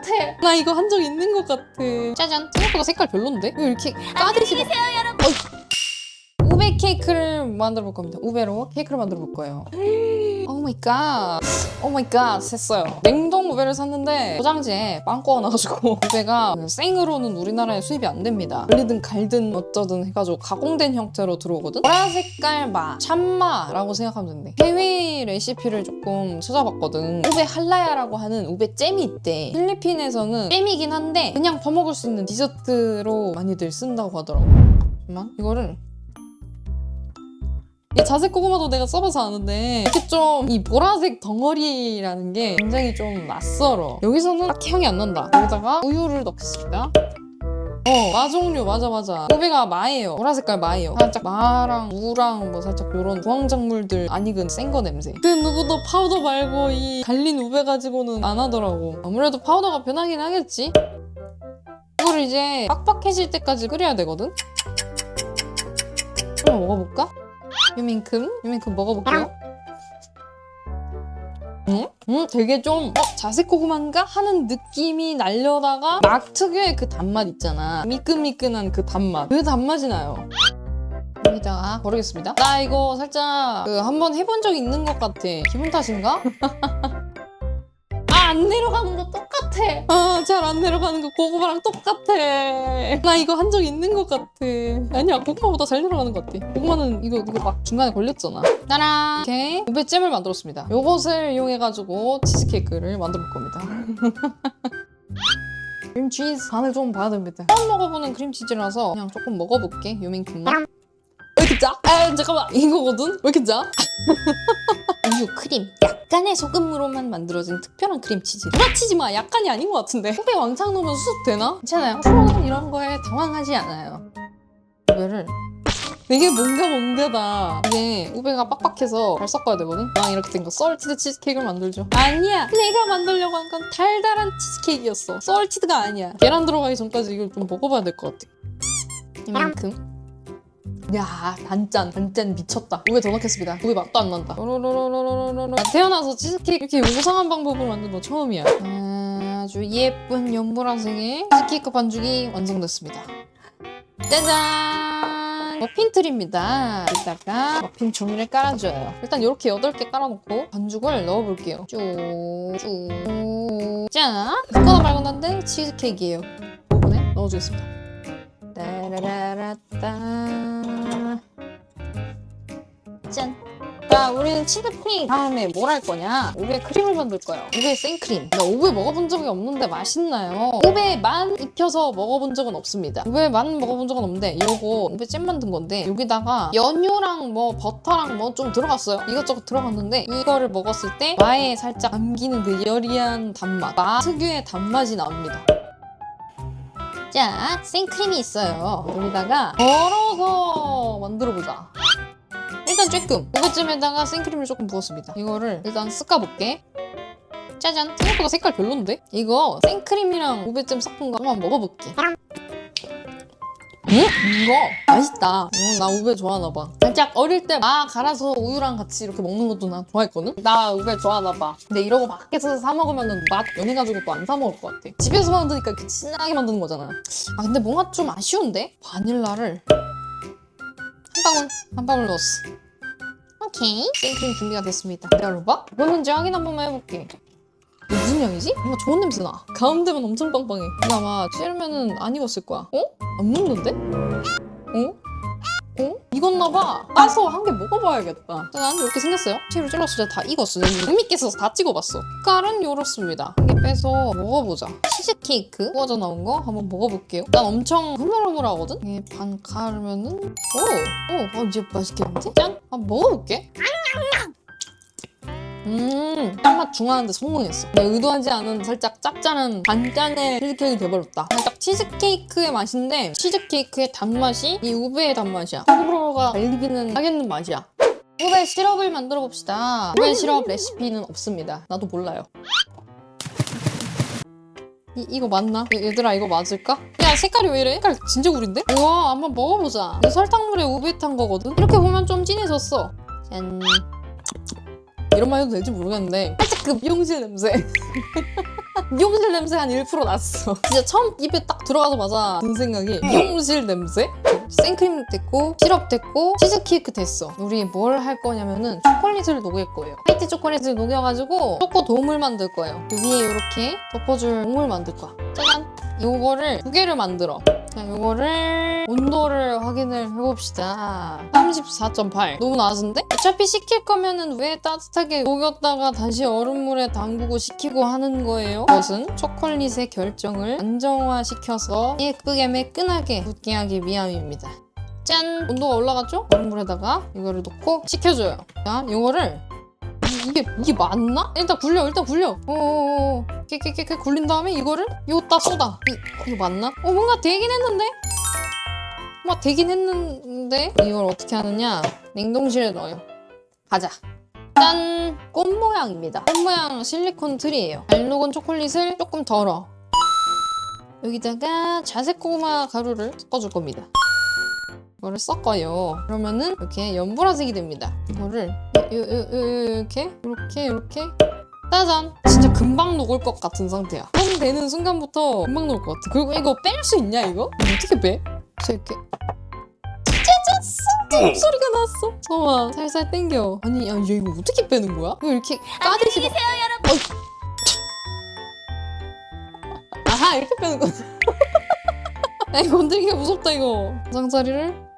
똑같아. 나 이거 한 적 있는 것 같아. 짜잔. 생각보다 색깔 별론데? 왜 이렇게 까듯이 우베 케이크를 만들어 볼 겁니다. 우베로 케이크를 만들어 볼 거예요. 오 마이 갓. 오 마이 갓. 셌어요. 냉동 우베를 샀는데 포장지에 빵꾸가 나가지고 우베가 생으로는 우리나라에 수입이 안 됩니다. 걸리든 갈든 어쩌든 해가지고 가공된 형태로 들어오거든. 보라 색깔 마, 참마라고 생각하면 된대. 해외 레시피를 조금 찾아봤거든. 우베 할라야라고 하는 우베 잼이 있대. 필리핀에서는 잼이긴 한데 그냥 퍼먹을 수 있는 디저트로 많이들 쓴다고 하더라고. 잠깐만 이거를 이 자색 고구마도 내가 써봐서 아는데 이렇게 좀 이 보라색 덩어리라는 게 굉장히 좀 낯설어. 여기서는 딱히 향이 안 난다. 여기다가 우유를 넣겠습니다. 마 종류 맞아. 우베가 마예요. 보라 색깔 마예요. 살짝 마랑 우랑 뭐 살짝 요런 부황작물들 안 익은 센 거 냄새. 그 누구도 파우더 말고 이 갈린 우베 가지고는 안 하더라고. 아무래도 파우더가 편하긴 하겠지? 이걸 이제 빡빡해질 때까지 끓여야 되거든? 한번 먹어볼까? 유민큼 먹어볼게요. 되게 좀 자색 고구마인가 하는 느낌이 날려다가 막 특유의 그 단맛 있잖아. 미끈미끈한 그 단맛. 그 단맛이 나요. 여기다가 버리겠습니다. 나 이거 살짝 한번 해본 적 있는 것 같아. 기분 탓인가? 안 내려가는 거 똑같아. 잘 안 내려가는 거 고구마랑 똑같아. 나 이거 한 적 있는 것 같아. 아니야, 고구마보다 잘 내려가는 것 같아. 고구마는 이거 막 중간에 걸렸잖아. 짜란! 이렇게 우베잼을 만들었습니다. 요것을 이용해가지고 치즈케이크를 만들어 볼 겁니다. 크림치즈 간을 좀 봐야 됩니다. 처음 먹어보는 크림치즈라서 그냥 조금 먹어볼게. 요만큼만. 왜 이렇게 짜? 잠깐만. 이거거든? 왜 이렇게 짜? 우유, 크림, 약간의 소금으로만 만들어진 특별한 크림치즈. 누라치지 마. 약간이 아닌 것 같은데. 후배 왕창 넣으면 수습 되나? 괜찮아요. 프로는 이런 거에 당황하지 않아요. 우베를 되게 뭔가다. 이게 우베가 빡빡해서 잘 섞어야 되거든? 나 이렇게 된 거 썰티드 치즈케이크를 만들죠. 아니야. 내가 만들려고 한 건 달달한 치즈케이크였어. 썰티드가 아니야. 계란 들어가기 전까지 이걸 좀 먹어봐야 될 것 같아. 이만큼. 야, 단짠 미쳤다. 우베 더 넣겠습니다. 우베 맛도 안 난다. 나 태어나서 치즈케이크 이렇게 요상한 방법으로 만든 거 처음이야. 아주 예쁜 연보라색의 치즈케이크 반죽이 완성됐습니다. 짜잔! 머핀 틀입니다. 여기다가 머핀 종이를 깔아줘요. 일단 이렇게 8개 깔아놓고 반죽을 넣어볼게요. 쭉. 짠! 섞어도 말고 난데 치즈케이크예요. 이번에 넣어주겠습니다. 따라라라따. 짠! 자, 우리는 치즈케이크 다음에 뭘 할 거냐? 우베 크림을 만들 거예요. 우베 생크림. 나 우베 먹어본 적이 없는데 맛있나요? 우베만 익혀서 먹어본 적은 없습니다. 우베만 먹어본 적은 없는데 이거 우베 잼 만든 건데 여기다가 연유랑 뭐 버터랑 뭐 좀 들어갔어요. 이것저것 들어갔는데 이거를 먹었을 때 마에 살짝 남기는 그 여리한 단맛. 마 특유의 단맛이 나옵니다. 자, 생크림이 있어요. 여기다가 덜어서 만들어보자. 일단 조금 우베잼에다가 생크림을 조금 부었습니다. 이거를 일단 섞어볼게. 짜잔! 생각보다 색깔 별론데? 이거 생크림이랑 우베잼 섞은 거 한번 먹어볼게. 이거 맛있다. 나 우베 좋아하나봐. 살짝 어릴 때 마 갈아서 우유랑 같이 이렇게 먹는 것도 나 좋아했거든? 나 우베 좋아하나봐. 근데 이러고 밖에서 사 먹으면 맛 연해가지고 또 안 사 먹을 것 같아. 집에서 만드니까 이렇게 진하게 만드는 거잖아. 근데 뭔가 좀 아쉬운데? 바닐라를 한 방울 넣었어. 오케이. 생크림 준비가 됐습니다. 기다려봐. 뭐는지 확인 한 번만 해볼게. 이거 무슨 향이지? 뭔가 좋은 냄새 나. 가운데만 엄청 빵빵해. 이거 아마 찌르면은 안 익었을 거야. 안 먹는데? 익었나봐. 따서 한 개 먹어봐야겠다. 난 이렇게 생겼어요. 채로 찔렀을 때 다 익었어. 재밌게 써서 다 찍어봤어. 색깔은 이렇습니다. 한 개 빼서 먹어보자. 치즈케이크 구워져 나온 거 한번 먹어볼게요. 난 엄청 흐물흐물하거든? 이게 반 가르면은 이제 맛있겠는데? 짠! 한번 먹어볼게. 짠맛 중화하는데 성공했어. 내가 의도하지 않은 살짝 짭짤한 반짠의 치즈케이크 돼버렸다. 살짝 치즈케이크의 맛인데 치즈케이크의 단맛이 이 우베의 단맛이야. 호불호가 갈리기는 하겠는 맛이야. 우베 시럽을 만들어 봅시다. 우베 시럽 레시피는 없습니다. 나도 몰라요. 이거 맞나? 얘들아 이거 맞을까? 야 색깔이 왜 이래? 색깔 진짜 구린데? 우와 한번 먹어보자. 이 설탕물에 우베 탄 거거든? 이렇게 보면 좀 진해졌어. 짠. 이런 말 해도 될지 모르겠는데 살짝 그 미용실 냄새. 미용실 냄새 한 1% 났어. 진짜 처음 입에 딱 들어가자마자 든 생각이 미용실 냄새? 생크림 됐고 시럽 됐고 치즈케이크 됐어. 우리 뭘 할 거냐면은 초콜릿을 녹일 거예요. 화이트 초콜릿을 녹여가지고 초코 도움을 만들 거예요. 그 위에 이렇게 덮어줄 도움을 만들 거야. 짜잔! 요거를 2개를 만들어. 자, 요거를 온도를 확인을 해봅시다. 34.8. 너무 낮은데? 어차피 식힐 거면은 왜 따뜻하게 녹였다가 다시 얼음물에 담그고 식히고 하는 거예요? 그것은 초콜릿의 결정을 안정화시켜서 예쁘게 매끈하게 굳게 하기 위함입니다. 짠! 온도가 올라갔죠? 얼음물에다가 이거를 넣고 식혀줘요. 자, 이거를 이게 맞나? 일단 굴려. 오오오. 깨깨깨깨 굴린 다음에 이거를 딱 쏟아. 이거 맞나? 뭔가 되긴 했는데 이걸 어떻게 하느냐? 냉동실에 넣어요. 가자. 짠! 꽃 모양입니다. 꽃 모양 실리콘 틀이에요. 잘 녹은 초콜릿을 조금 덜어. 여기다가 자색 고구마 가루를 섞어줄 겁니다. 이거를 섞어요. 그러면은 이렇게 연보라색이 됩니다. 이거를 이렇게 짜잔! 진짜 금방 녹을 것 같은 상태야. 손 대는 순간부터 금방 녹을 것 같아. 그리고 이거 뺄 수 있냐 이거? 어떻게 빼? 그래서 이렇게 짜잔! 목소리가 났어. 잠깐만 살살 당겨. 아니 야 얘 이거 어떻게 빼는 거야? 이거 이렇게 까대지 안녕히 계세요, 여러분. 아하 이렇게 빼는 거지. 야 이거 건드리기가 무섭다 이거. 가장자리를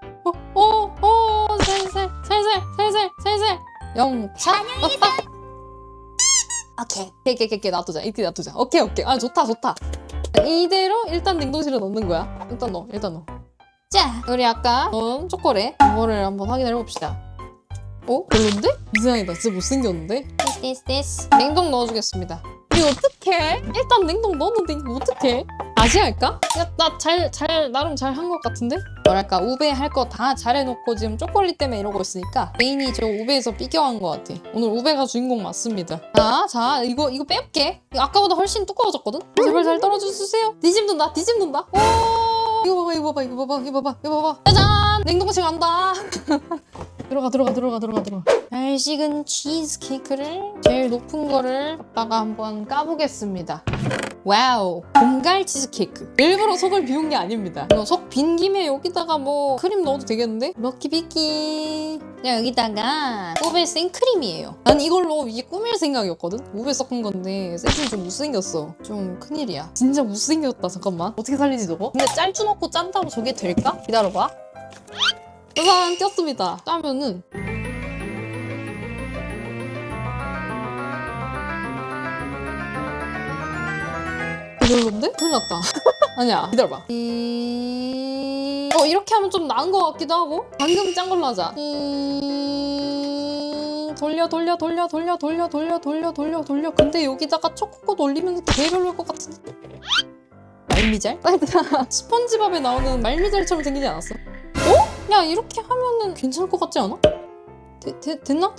살살 영차. 안녕히 계세요. 오케이. 이렇게 놔두자. 오케이. 아 좋다. 이대로 일단 냉동실에 넣는 거야. 일단 넣어. 자, 우리 아까 넣은 초콜릿 이거를 한번 확인해 봅시다. 별론데? 이상하다. 진짜 못생겼는데? 됐. 냉동 넣어주겠습니다. 이거 어떡해? 일단 냉동 넣었는데 이거 어떡해? 다시 할까? 야, 나 나름 잘 한 것 같은데? 뭐랄까, 우베 할 거 다 잘해놓고 지금 초콜릿 때문에 이러고 있으니까 메인이 저 우베에서 삐겨간 것 같아. 오늘 우베가 주인공 맞습니다. 자, 이거 빼올게. 이거 아까보다 훨씬 두꺼워졌거든? 제발 잘 떨어져주세요. 뒤집는다. 이거 봐봐. 짜잔! 냉동실 간다. 들어가. 잘 식은 치즈케이크를 제일 높은 거를 갖다가 한번 까보겠습니다. 와우! 봄갈 치즈케이크. 일부러 속을 비운 게 아닙니다. 속 빈 김에 여기다가 뭐 크림 넣어도 되겠는데? 럭키비키. 자, 여기다가 우베 생크림이에요. 난 이걸로 이게 꾸밀 생각이었거든? 우베 섞은 건데 생크림 좀 못생겼어. 좀 큰일이야. 진짜 못생겼다. 잠깐만. 어떻게 살리지 저거? 근데 짤주 넣고 짠다고 저게 될까? 기다려봐. 짜잔! 꼈습니다. 짜면은 별론데? 큰일 났다. 아니야. 기다려봐. 이렇게 하면 좀 나은 것 같기도 하고. 방금 짠 걸로 하자. 돌려. 근데 여기다가 초코꽃 올리면 개별로일 것 같은데. 말미잘? 스펀지밥에 나오는 말미잘처럼 생기지 않았어? 야, 이렇게 하면은 괜찮을 것 같지 않아? 됐나?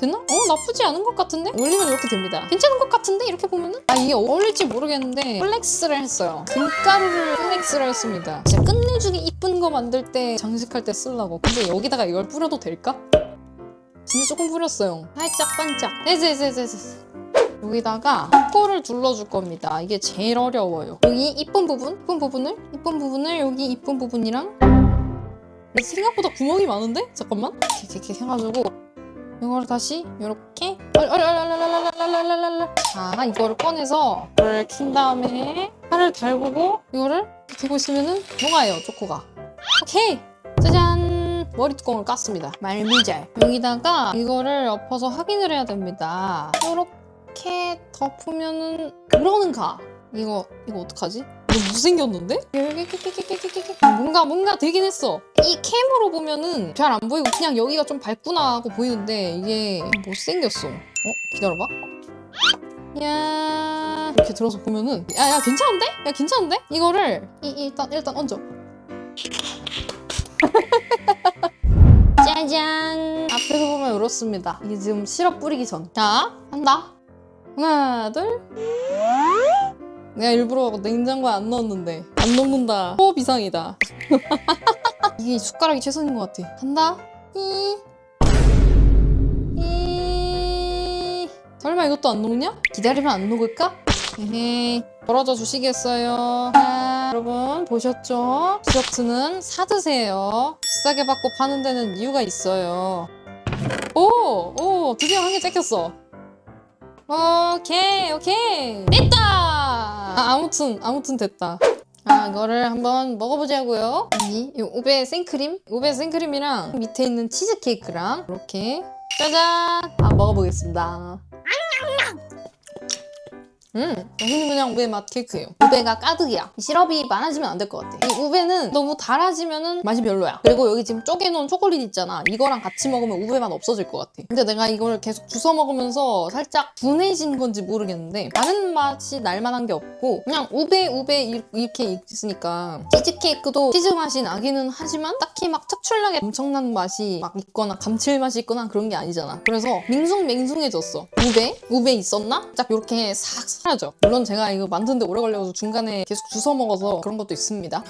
나쁘지 않은 것 같은데? 올리면 이렇게 됩니다. 괜찮은 것 같은데? 이렇게 보면은? 이게 어울릴지 모르겠는데 플렉스를 했어요. 금가루를 플렉스를 했습니다. 진짜 끝내주기 이쁜 거 만들 때 장식할 때 쓰려고. 근데 여기다가 이걸 뿌려도 될까? 진짜 조금 뿌렸어요. 살짝 반짝. 됐어. 여기다가 코를 둘러줄 겁니다. 이게 제일 어려워요. 여기 이쁜 부분을 여기 이쁜 부분이랑 생각보다 구멍이 많은데? 잠깐만. 이렇게 해가지고 이거를 다시 이렇게 자, 이거를 꺼내서 이거를 킨 다음에 팔을 달구고 이거를 대고 있으면은 녹아요, 초코가. 오케이! 짜잔! 머리 뚜껑을 깠습니다. 말미잘. 여기다가 이거를 엎어서 확인을 해야 됩니다. 이렇게 덮으면은 그러는가? 이거 어떡하지? 이거 못생겼는데? 뭔가 되긴 했어. 이 캠으로 보면은 잘 안 보이고 그냥 여기가 좀 밝구나 하고 보이는데 이게 못생겼어. 기다려봐. 야, 이렇게 들어서 보면은 야 괜찮은데? 이거를 일단 얹어. 짜잔! 앞에서 보면 이렇습니다. 이게 지금 시럽 뿌리기 전. 자, 한다. 하나, 둘. 내가 일부러 냉장고에 안 넣었는데 안 녹는다. 호흡 이상이다. 이게 숟가락이 최선인 것 같아. 간다. 설마 이것도 안 녹냐? 기다리면 안 녹을까? 헤헤. 벌어져 주시겠어요? 자, 여러분 보셨죠? 디저트는 사드세요. 비싸게 받고 파는 데는 이유가 있어요. 오, 드디어 한 개 째켰어. 오케이. 됐다! 아무튼 됐다. 이거를 한번 먹어보자고요. 이 우베 생크림? 우베 생크림이랑 밑에 있는 치즈케이크랑 이렇게 짜잔! 먹어보겠습니다. 여기는 그냥 우베 맛 케이크예요. 우베가 가득이야. 시럽이 많아지면 안 될 것 같아. 이 우베는 너무 달아지면은 맛이 별로야. 그리고 여기 지금 쪼개놓은 초콜릿 있잖아. 이거랑 같이 먹으면 우베 맛 없어질 것 같아. 근데 내가 이걸 계속 주워 먹으면서 살짝 둔해진 건지 모르겠는데 다른 맛이 날만한 게 없고 그냥 우베 이렇게 있으니까 치즈케이크도 치즈 맛이 나기는 하지만 딱히 막 특출나게 엄청난 맛이 막 있거나 감칠맛이 있거나 그런 게 아니잖아. 그래서 밍숭맹숭해졌어. 우베 있었나? 딱 이렇게 싹 사라져. 물론 제가 이거 만드는데 오래 걸려서 중간에 계속 주워 먹어서 그런 것도 있습니다.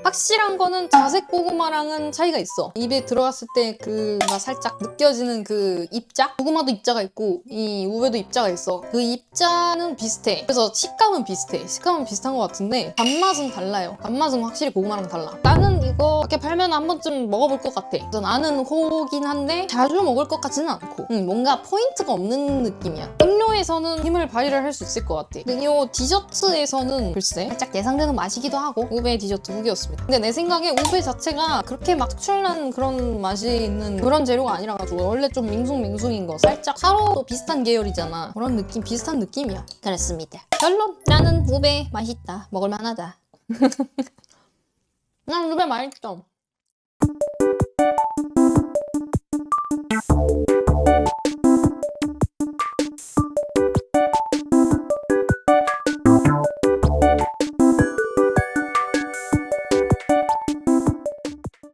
확실한 거는 자색 고구마랑은 차이가 있어. 입에 들어갔을 때 그가 살짝 느껴지는 그 입자? 고구마도 입자가 있고 이 우베도 입자가 있어. 그 입자는 비슷해. 그래서 식감은 비슷해. 식감은 비슷한 것 같은데 단맛은 달라요. 단맛은 확실히 고구마랑 달라. 나는 이거 이렇게 팔면 한 번쯤 먹어볼 것 같아. 그래서 나는 호긴 한데 자주 먹을 것 같지는 않고 뭔가 포인트가 없는 느낌이야. 음료에서는 힘을 발휘를 할 수 있을 것 같아. 근데 이 디저트에서는 글쎄 살짝 예상되는 맛이기도 하고 우베 디저트 후기였습니다. 근데 내 생각에 우베 자체가 그렇게 막 특출난 그런 맛이 있는 그런 재료가 아니라가지고 원래 좀 밍숭맹숭인 거 살짝 사로도 비슷한 계열이잖아. 그런 느낌 비슷한 느낌이야. 그렇습니다. 결론 나는 우베 맛있다. 먹을만하다. 난 우베 맛있어.